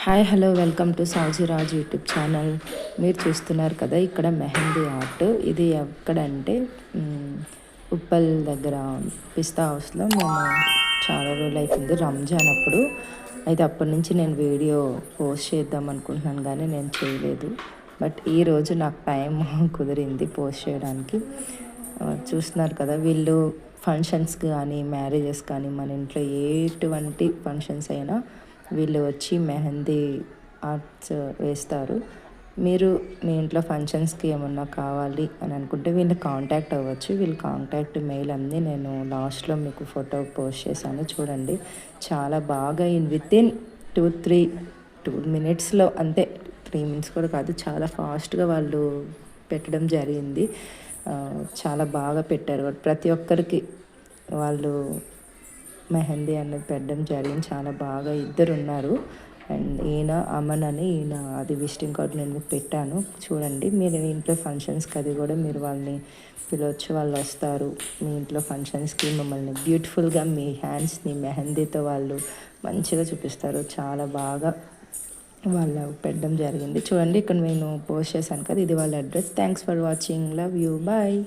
Hi hello welcome to Sajiraj YouTube channel. మీరు చూస్తున్నారు కదా ఇక్కడ మెహందీ ఆర్ట్. ఇది ఎక్కడంటే ఉప్పల్ దగ్గర పిస్తా హౌస్లో మేము చాలా రోజులు అవుతుంది రంజాన్ అప్పుడు. అయితే అప్పటి నుంచి నేను వీడియో పోస్ట్ చేద్దాం అనుకుంటున్నాను కానీ నేను చేయలేదు. బట్ ఈరోజు నాకు టైం కుదిరింది పోస్ట్ చేయడానికి. చూస్తున్నారు కదా వీళ్ళు ఫంక్షన్స్కి కానీ మ్యారేజెస్ కానీ మన ఇంట్లో ఎటువంటి ఫంక్షన్స్ అయినా వీళ్ళు వచ్చి మెహందీ ఆర్ట్స్ వేస్తారు. మీరు మీ ఇంట్లో ఫంక్షన్స్కి ఏమన్నా కావాలి అని అనుకుంటే వీళ్ళు కాంటాక్ట్ అవ్వచ్చు. వీళ్ళ కాంటాక్ట్ మెయిల్ అంది నేను లాస్ట్లో మీకు ఫోటో పోస్ట్ చేశాను చూడండి. చాలా బాగా వితిన్ 2 మినిట్స్లో, అంతే 3 మినిట్స్ కూడా కాదు, చాలా ఫాస్ట్గా వాళ్ళు పెట్టడం జరిగింది. చాలా బాగా పెట్టారు. ప్రతి ఒక్కరికి వాళ్ళు మెహందీ అనేది పెట్టడం జరిగింది. చాలా బాగా ఇద్దరు ఉన్నారు. అండ్ ఈయన అమన్ అని, ఈయన అది విజిటింగ్ కార్డు నేను పెట్టాను చూడండి. మీరు ఇంట్లో ఫంక్షన్స్కి అది కూడా మీరు వాళ్ళని పిలవచ్చు, వాళ్ళు వస్తారు మీ ఇంట్లో ఫంక్షన్స్కి. మిమ్మల్ని బ్యూటిఫుల్గా మీ హ్యాండ్స్ని మెహందీతో వాళ్ళు మంచిగా చూపిస్తారు. చాలా బాగా వాళ్ళు పెట్టడం జరిగింది చూడండి. ఇక్కడ నేను పోస్ట్ చేశాను కదా, ఇది వాళ్ళ address. Thanks for watching. Love you. Bye.